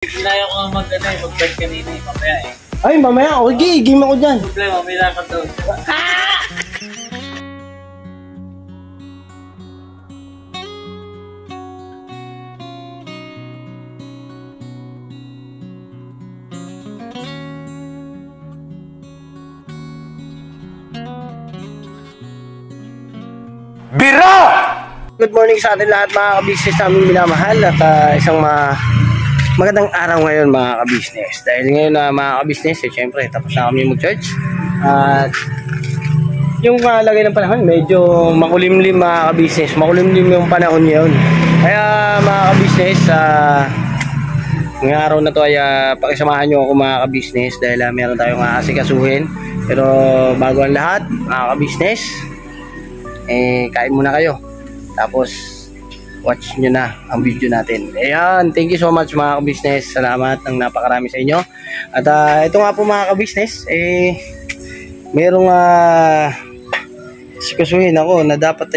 Hinaya ko nga mag-bike kanina eh, mamaya eh. Ay, mamaya, okay, game ako dyan. Problema, may lakad doon. Bira! Good morning sa atin lahat mga kabisnes namin minamahal at isang magandang araw ngayon mga kabisnes. Dahil ngayon mga kabisnes, syempre tapos na kami mag-church. At yung lagay ng panahon, medyo makulimlim mga kabisnes. Makulimlim yung panahon ngayon. Kaya mga kabisnes, ngayong araw na to ay pakisamahan nyo ako mga kabisnes dahil meron tayong aasikasuhin. Pero bago ang lahat mga kabisnes, kain muna kayo. Tapos watch nyo na ang video natin. Ayan, thank you so much mga kabisnes. Salamat ng napakarami sa inyo. At ito nga po mga kabisnes, merong sikasuhin ako na dapat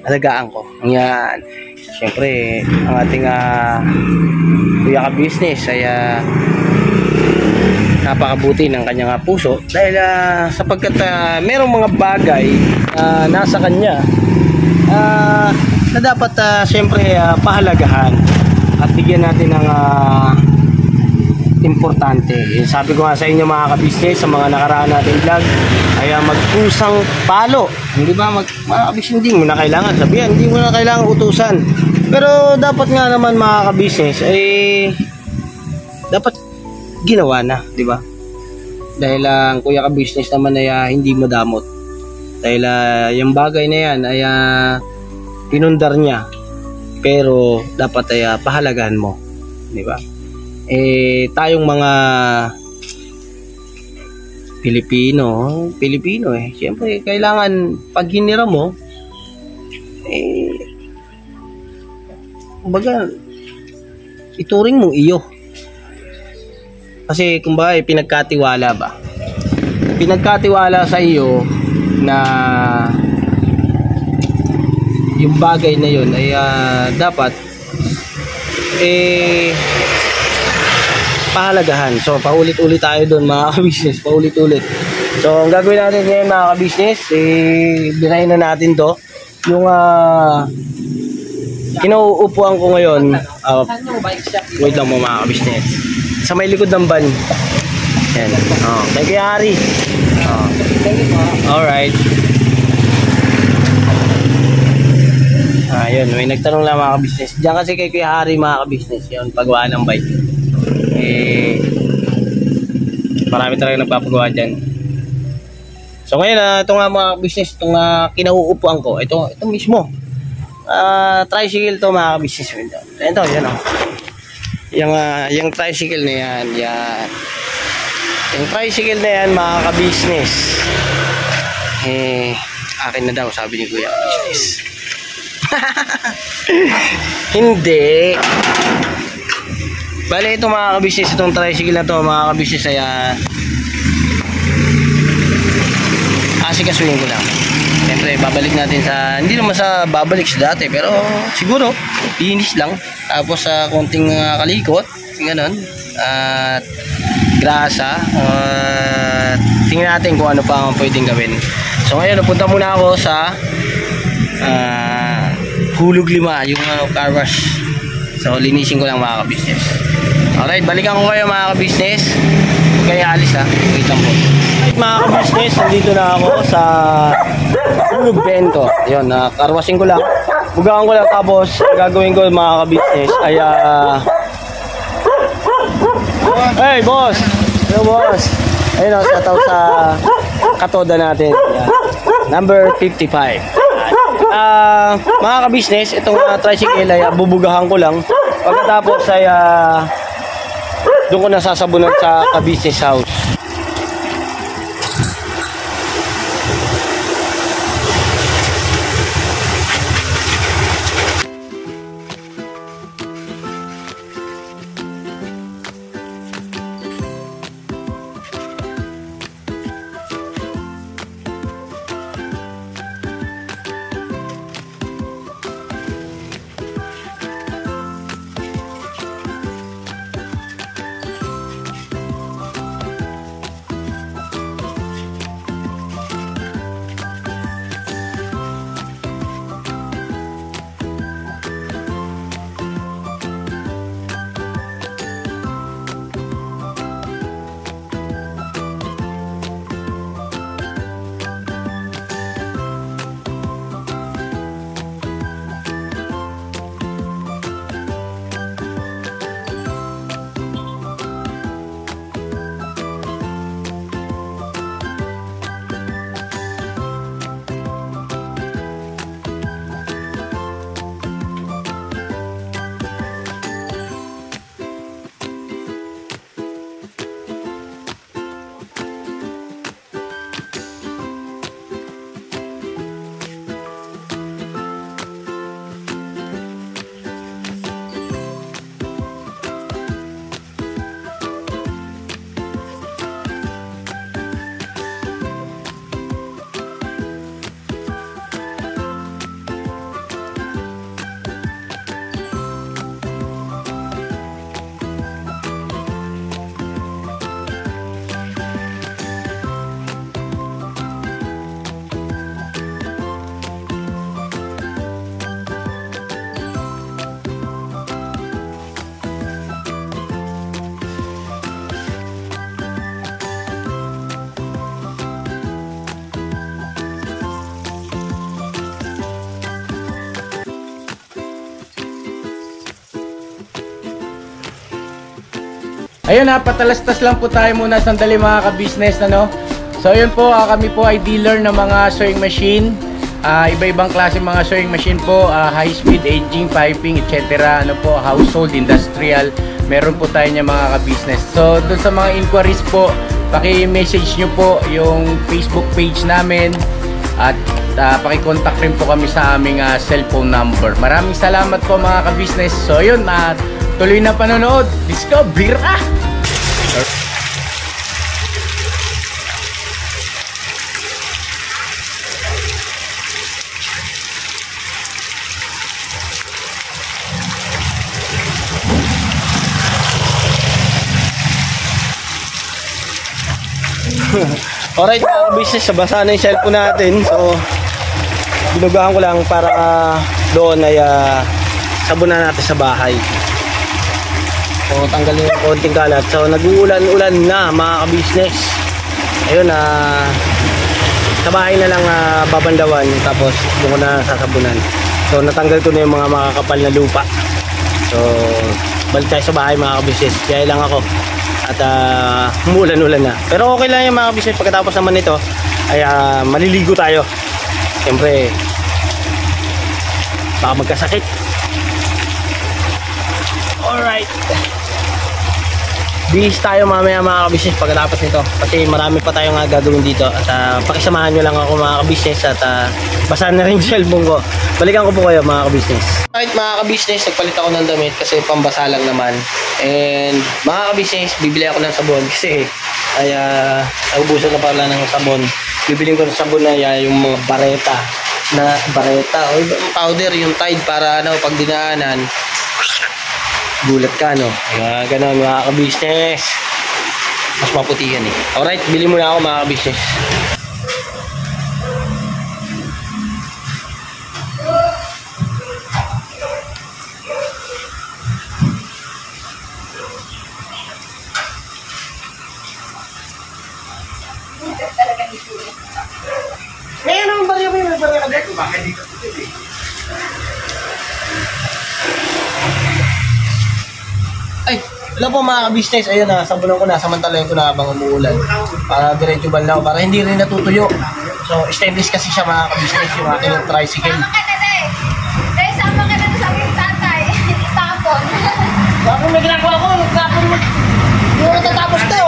alagaan ko. Ayan, siyempre ang ating kuya kabisnes ay napakabuti ng kanyang puso dahil sapagkat merong mga bagay nasa kanya na dapat siyempre pahalagahan at bigyan natin ng importante. Sabi ko nga sa inyo mga kabisnes sa mga nakaraan natin vlog ay magkusang palo, hindi ba mga kabisnes, hindi mo na kailangan sabihan, hindi mo na kailangan utusan, pero dapat nga naman mga kabisnes dapat ginawa na, di ba? Dahil ang kuya kabisnes naman ay hindi madamot. Dahil yung bagay na yan ay pinundar niya. Pero dapat ay pahalagahan mo, di ba? Tayong mga Pilipino siyempre kailangan pag hinira mo kumbaga ituring mo iyo. Kasi kumbaga pinagkatiwala ba? Pinagkatiwala sa iyo na yung bagay na yun ay dapat pahalagahan. So paulit-ulit tayo doon mga kabisnes, paulit-ulit. So ang gagawin natin ngayon mga kabisnes, birahin na natin to. Yung kinauupuan ko ngayon, wait lang mo mga kabisnes, sa may likod ng van. Yan. Thank you, Hari. Alright. Ayun, may nagtanong lang mga kabisnes. Diyan kasi kay Kuya Hari mga kabisnes, yun, paggawa ng bike. Marami talaga nagpapagawa dyan. So ngayon, ito nga mga kabisnes, itong kinauupuan ko, ito mismo. Tricycle to mga kabisnes. Ito, yan o. Yung tricycle na yan, yung tricycle na yan mga kabisnes, akin na daw sabi ni Kuya Kabisnes. Hindi. Bale ito mga kabisnes, itong tricycle na to mga kabisnes ay asikasuhin ko lang. Siyempre babalik natin sa, hindi naman sa babalik sa dati, pero siguro linis lang, tapos sa konting kalikot ganun at grasa, tingnan natin kung ano pa ang pwedeng gawin. So ngayon napunta muna ako sa Hulog 5, yung car wash. So linisin ko lang mga kabisnes. Alright, balikan ko kayo mga kabisnes. Huwag kayo alis ha, wait lang po. Alright mga kabisnes, nandito na ako sa Hulog 20. Yun, car washing ko lang, bugaan ko lang, tapos gagawin ko mga kabisnes ay hey boss! Hello boss! Ayun o, shoutout sa katoda natin. Number 55. Mga kabisnes, itong tricycle ay bubugahan ko lang. Pagkatapos ay doon ko nasasabunan sa kabisnes house. Ayun ha, patalastas lang po tayo muna sandali mga ka-business, ano? So ayun po, kami po ay dealer ng mga sewing machine. Iba-ibang klase mga sewing machine po, high speed, aging, piping, etc. Ano po, household, industrial. Meron po tayo niya mga ka-business. So dun sa mga inquiries po, paki-message nyo po yung Facebook page namin. At paki-contact rin po kami sa aming cellphone number. Maraming salamat po mga ka-business. So yun, tuloy na panonood. Let's go, bira! Alright mga business, basa na yung cellphone natin. So ginugahan ko lang para doon ay sabunan natin sa bahay. So tanggalin yung konting kalat. So nag-uulan-ulan na mga ka-business. Ayun, sa bahay na lang babandawan, tapos doon ko na sasabunan. So natanggal ko na yung mga makakapal na lupa. So balik tayo sa bahay mga ka-business. Kaya lang ako at umulan-ulan na. Pero okay lang yung mga business. Pagkatapos naman nito ay maliligo tayo. Siyempre baka magkasakit. Alright, bihis tayo mamaya mga ka-business pagkatapos nito, kasi marami pa tayong gagawin dito. At pakisamahan nyo lang ako mga ka-business. At basahan na rin yung cellphone ko. Balikan ko po kayo mga ka-business. Alright mga ka-business, nagpalit ako ng damit kasi pambasa lang naman. And mga ka-business, bibili ako ng sabon kasi ay naubusan na pala ng sabon. Bibiling ko ng sabon na yung mga bareta o yung powder, yung Tide, para pag dinaanan gulat ka, no? Ganon mga ka-business, mas maputi yan eh. Alright, bili muna ako mga ka-business. Ngayon ang barya mo, may barya ka dito. Bakit dito? Ay, alam po mga ka-business, ayun sabunan ko na, samantalayin ko na habang umuulan. Para diretso banlaw, para hindi rin natutuyo. So, stainless kasi siya mga ka-business, yung aking tricycle. Sama ka na rin. Dahil sama ka na sa aking tatay. Itapon. Bakit may ginagawa ko? Nagtapon mo. Hindi mo natatapos ito.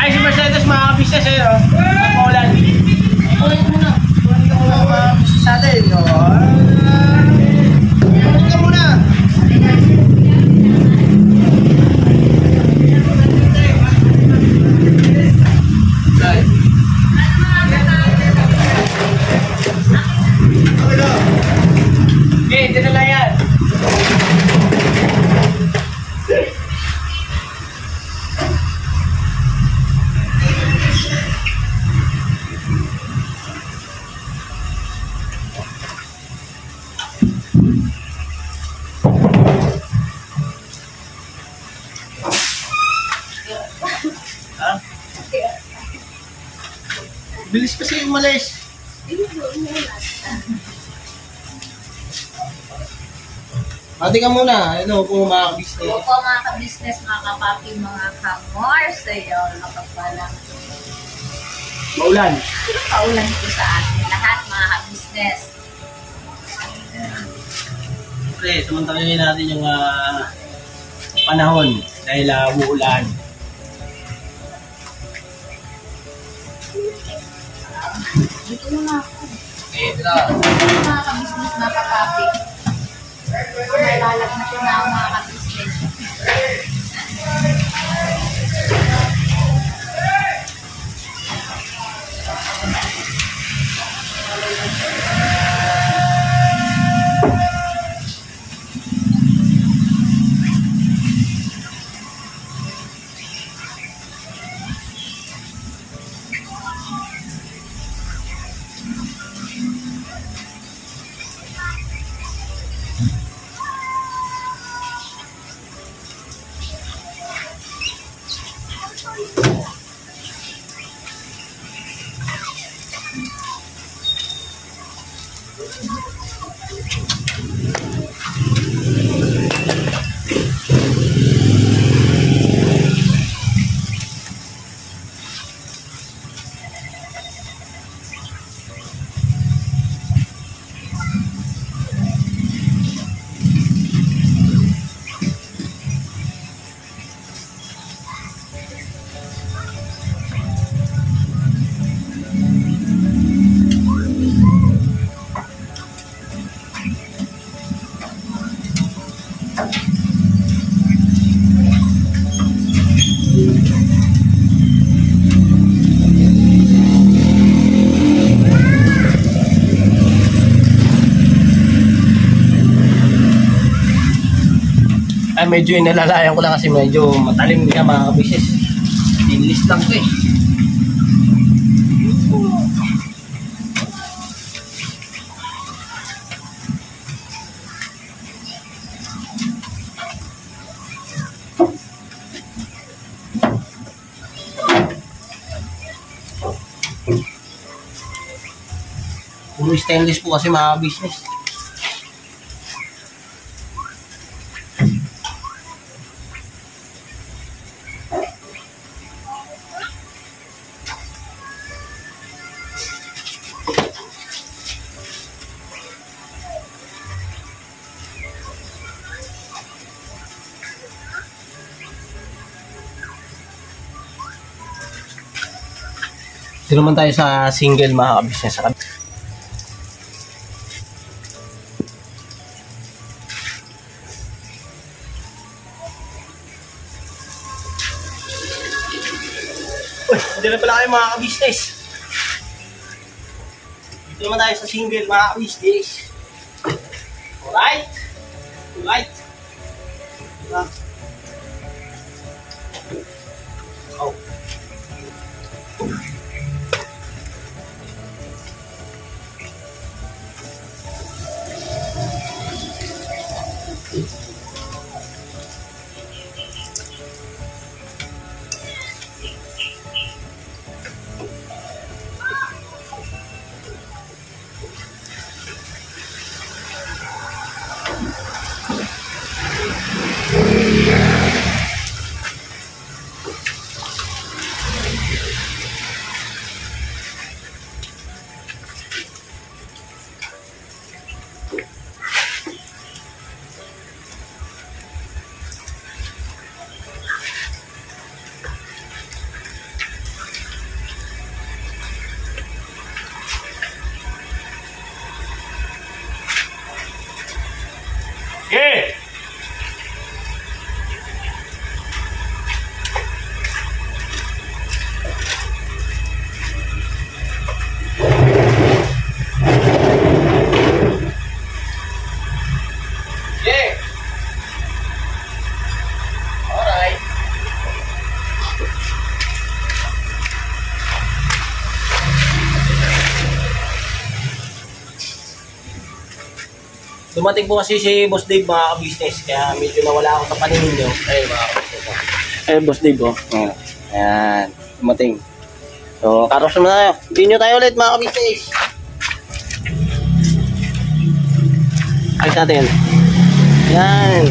Ay, si Mercedes mga ka-business eh, oh. Paulan. Ulit muna. Ulit ka muna mga ka-business natin, oh. Ulit ka muna. Okay, dinala yan. Bilis kasi umalis. Ate ka muna. Hello po mga ka-business. Hello po mga ka-business, mga kapapi, mga kamors. Ayun, nakapagpalang. Maulan. Paulan po sa atin lahat mga ka-business. Siyempre, samantalayin natin yung panahon dahil uulan. Dito muna ako. Ito na. Mga ka-business, mga kapapi. Malalag na po na ako mga ka-business. Ay, medyo inalalayan ko lang kasi medyo matalim niya mga kabisnes. Stainless lang ko eh. Puro stainless po kasi mga kabisnes. Dito naman tayo sa single mga kabisnes. Uy, dito na pala kayo mga kabisnes. Dito naman tayo sa single mga kabisnes. Alright? Alright? Oh. Okay. Yeah. Alright. Dumating po kasi si Boss Dave mga ka-business, kaya medyo nawala ako sa paningin nyo. Ay mga ka-business. Ay Boss Dave oh. Ayan, dumating. So, karos naman tayo. Continue tayo ulit mga ka-business. Ayos natin. Ayan.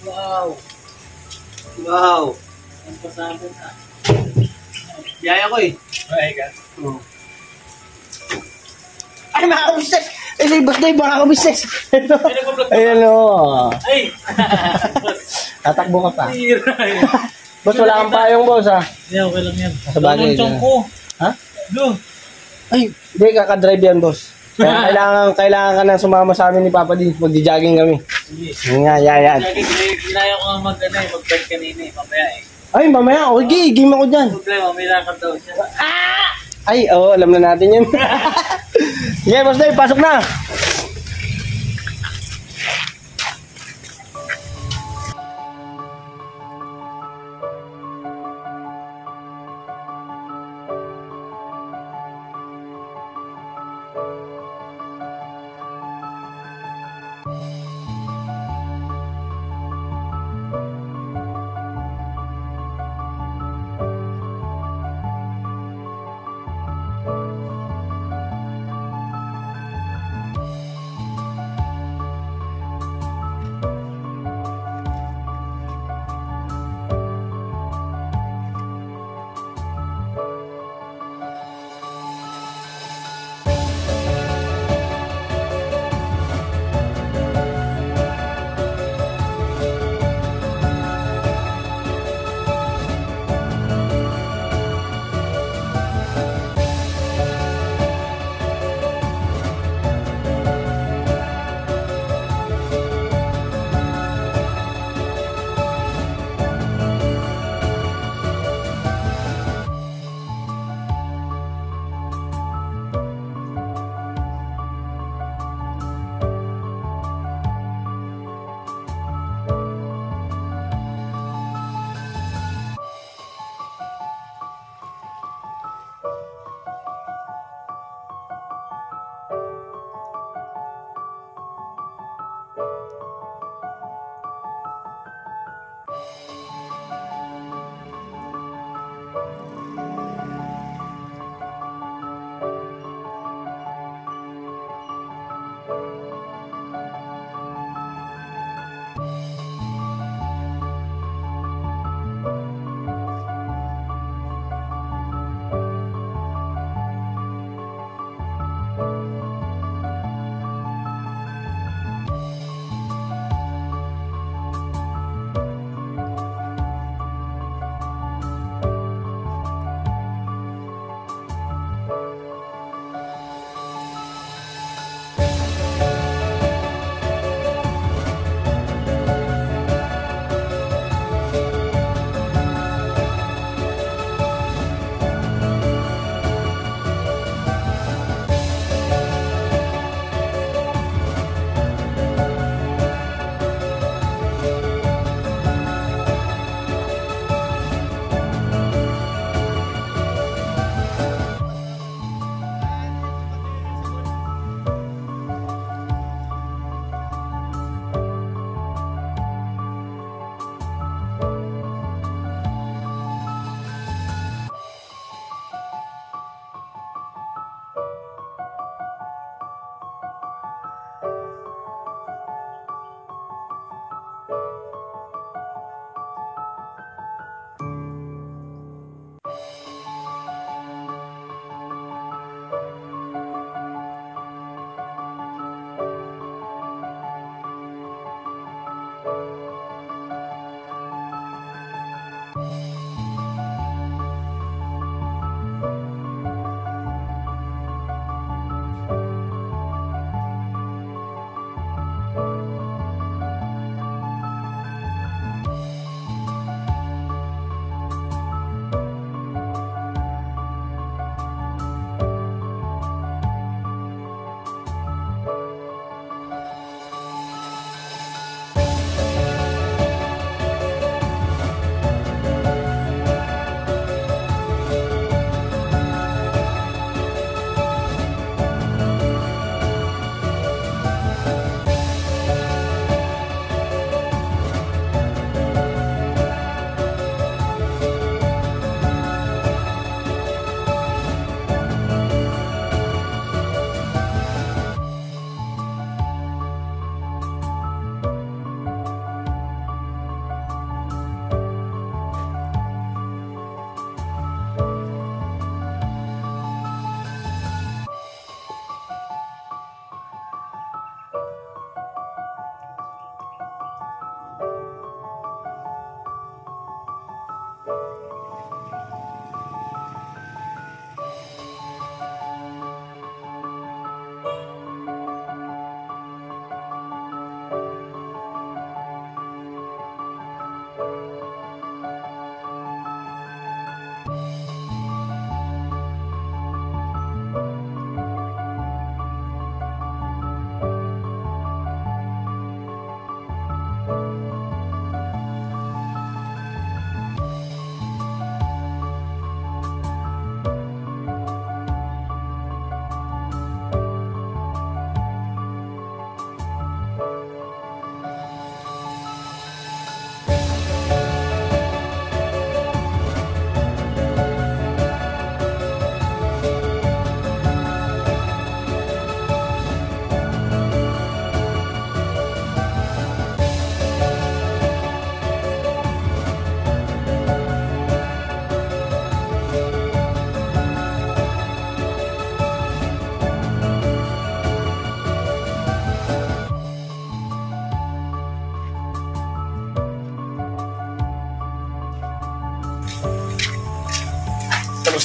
Wow. Wow. Ang pasabot na. Yaya ko eh. Ay, ka. Ay, mga kabisnes! Ay, labas na yung mga kabisnes! nagpa-vlog ka Ayan o. Ay! Tatakbo ka pa. Tira eh. Boss, wala kang payong, boss, ha? Hindi, okay lang yan. Sa bagay, Ang chong ko. Ha? Do. Ay, hindi, kakadrive yan, boss. Kaya kailangan ka na sumama sa amin ni Papa D. Magdi-jogging kami. Sige. Yun nga, yan. Lagi, ginaya ko nga mag-bike kanina eh. Mamaya eh. Ay, mamaya, okay, game ako dyan. Problema, may lakad daw siya. Ay, oo, alam na natin yun. Sige, boss Dave, pasok na.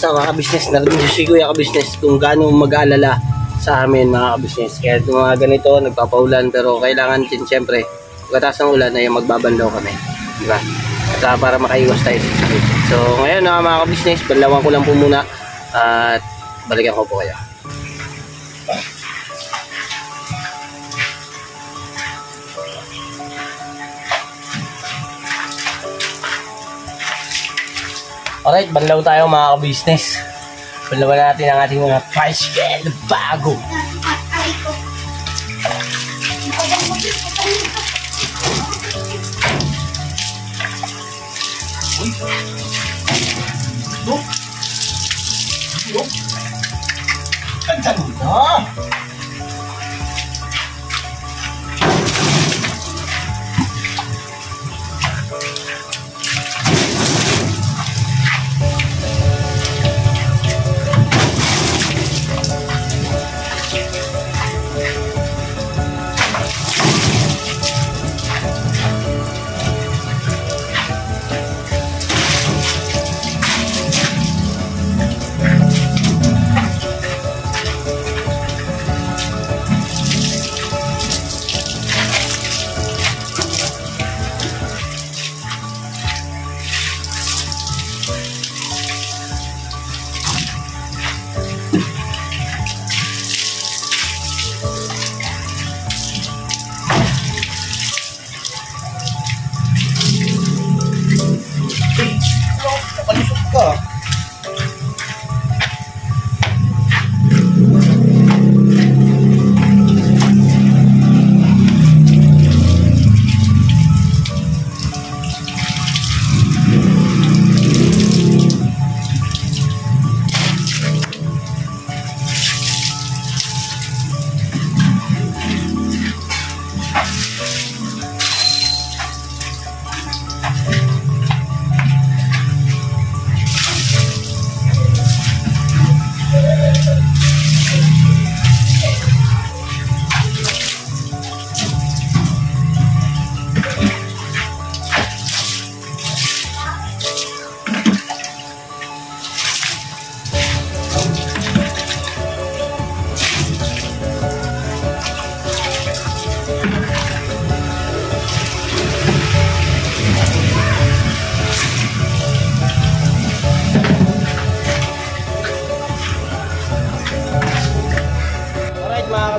basta mga ka-business, narinig si Kuya ka-business kung gaano mag-aalala sa amin mga ka-business. Kaya itong mga ganito, nagpapaulan, pero kailangan din siyempre, pagkatapos ng ulan ay magbabandaw kami. Diba? At para makaiwas tayo sa sakit. So ngayon mga ka-business, banlawan ko lang po muna at balikan ko po kayo. Alright, banlaw tayo mga ka-business. Banlawan natin ang ating mga tricycle na bago. Ang ganda!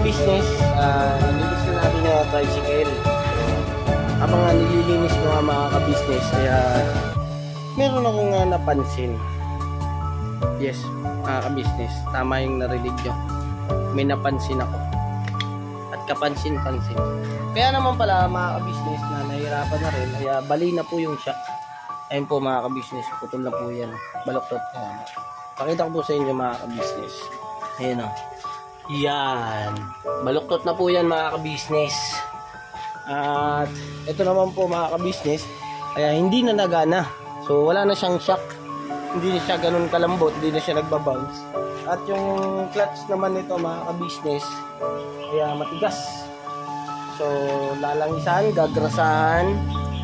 Business, nilinis na natin yung tricycle. Habang nililinis ko mga ka-business, kaya meron akong napansin. Yes, mga ka-business, tama yung narinig nyo. May napansin ako. At kapansin-pansin. Kaya naman pala mga ka-business na nahihirapan na rin, kaya bali na po yung shock. Ayun po mga ka-business, putol na po yan. Baloktot. Pakita ko po sa inyo mga ka-business. Ayun o. Yan. Baluktot na po yan mga ka-business. At ito naman po mga ka-business, kaya hindi na nagana. So wala na siyang shock. Hindi na siya ganun kalambot, hindi na siya nagbabounce. At yung clutch naman nito mga ka-business, kaya matigas. So lalangisan, gagrasahan,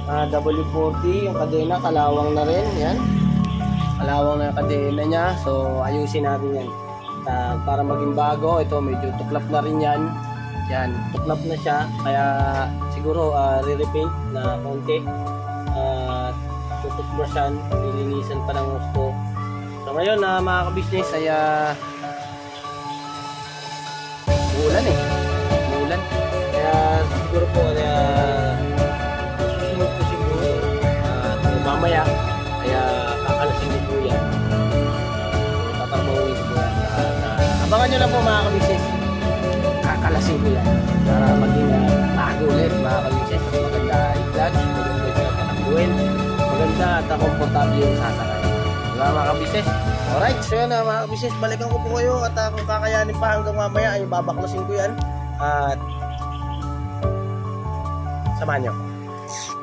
W40, yung kadena kalawang na rin. Yan. Kalawang na yung kadena niya. So ayusin natin yan. Para maging bago, ito medyo tuklap na rin yan. Yan, tuklap na siya. Kaya siguro re-repaint na konti. Tututbrushan, lilinisan pa ng gusto. So ngayon mga ka-business ay uulan uulan. Kaya siguro po susunod po siguro mamaya. Kaya kakalasin ko po yan. Tatabawin ko yan. Abangan nyo lang po mga ka-business. Kakalasin ko yan para maging bago ulit mga ka-business. Maganda i-clutch, maganda siya patakbuhin, maganda at komportable yung sasakay. Diba mga ka-business? Alright, so yun mga ka-business, balikan ko po kayo at kung kakayanin pa hanggang mamaya ay babaklasin ko yan at samahan nyo.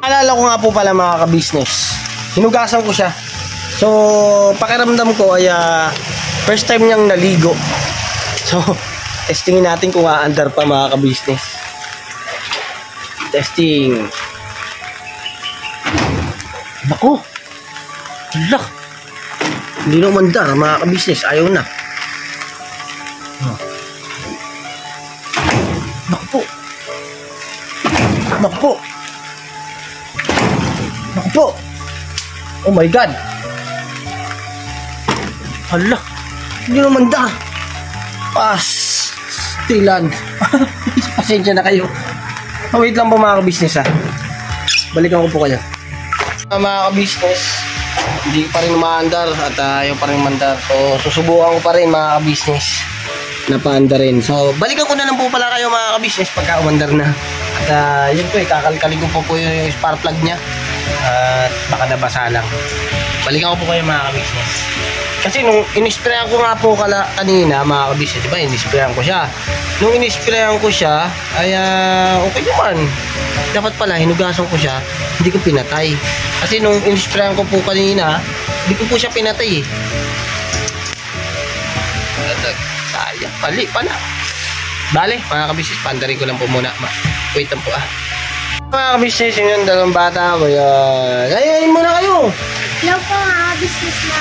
Alala ko nga po pala mga ka-business, hinugasan ko siya. So pakiramdam ko ay first time niyang naligo. So, testingin natin kung aandar pa mga ka-business. Testing. Naku! Hala! Hindi na umandar, mga ka-business. Ayaw na. Naku po. Naku po. Naku po. Oh my God. Hala. Hindi na umandar. Pastilan. Pasensya na kayo. Oh, wait lang po mga ka-business ha. Balikan ko po kayo. Mga ka-business, hindi pa rin umaandar at ayaw pa rin mandar. So, susubukan ko pa rin mga ka-business na paandar rin. So, balikan ko na lang po pala kayo mga ka-business pagka umandar na. At yun po, kakalkalin ko po yung spark plug niya. At baka nabasa lang. Balikan ko po kayo mga ka-business. Kasi nung inisprayan ko nga po kanina mga ka-business, diba? Inisprayan ko siya. Nung inisprayan ko siya, ay okay naman. Dapat pala, hinugasan ko siya, hindi ko pinatay. Kasi nung inisprayan ko po kanina, hindi ko po siya pinatay eh. Sayang, pali pala. Bale, mga ka-business, pandarin ko lang po muna. Wait lang po Mga ka-business, yun yung dalawang bata ko. Ayayin muna kayo. Hello po mga business na.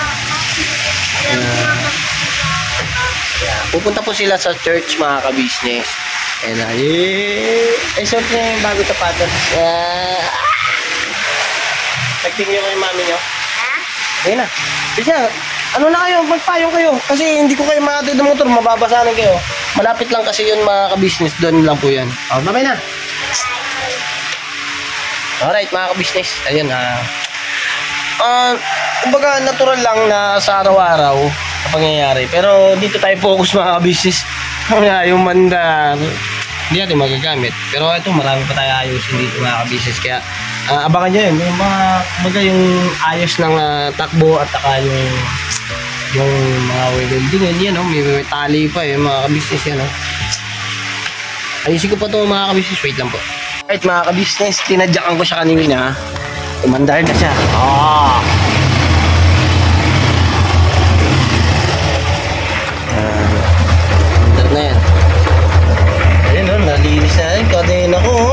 Pupunta po sila sa church mga ka-business. And suot niya yung bago tapatos. Nagtingin ko yung mami nyo. Ayun na. Kasi ano na kayo, magpayong kayo. Kasi hindi ko kayo makatid ng motor, mababasahan kayo. Malapit lang kasi yun mga ka-business. Doon lang po yan. Mamay na. Alright mga ka-business. Ayun kumbaga natural lang na sa araw-araw na pangyayari. Pero dito tayo focus mga ka-business. Yung mandar, hindi natin magagamit. Pero ito, marami pa tayo ayusin dito mga ka-business. Kaya abangan nyo yun. Yung mga yung ayos ng takbo at saka yung mga welding. Yan, may tali pa mga ka-business yan. Ayusin ko pa ito mga ka-business. Wait lang po. Right mga ka-business, tinadyakan ko siya kanina. Umandar na siya. Umandar na yan. Ayun nalinis na rin. Kadena ko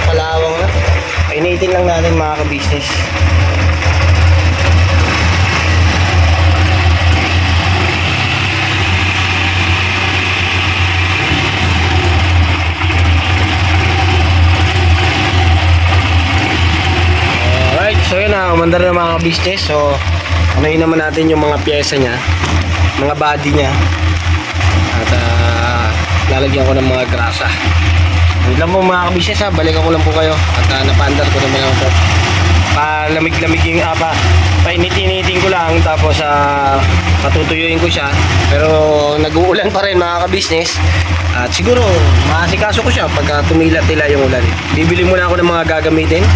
kalawang na. Painitin lang natin mga ka-business. So yun umandar na mga business. So anuhin naman natin yung mga pyesa niya, mga body niya. At lalagyan ko ng mga grasa. Hindi lang po mga business balikan ko lang po kayo. At napaandar ko naman lang ito. Palamig-lamigin painit-initin ko lang. Tapos patutuyuin ko siya. Pero nag-uulan pa rin mga ka-business. At siguro maasikaso ko siya pagka tumila-tila yung ulan. Bibili muna ako ng mga gagamitin.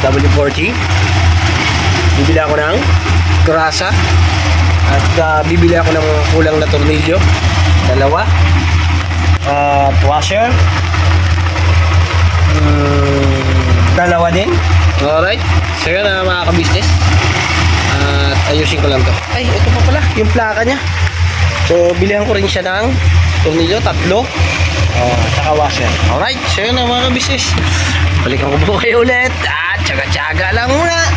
W40. Bibili ako ng grasa. At bibili ako ng kulang na tornilyo. 2. At washer. 2 din. Alright. So yun mga ka-business. At ayusin ko lang to. Ay, ito pa pala. Yung plaka nya. So bilihan ko rin siya ng tornilyo. 3. Saka washer. Alright. So yun mga ka-business. Balikan ko po kayo ulit. At tsaga-tsaga lang muna.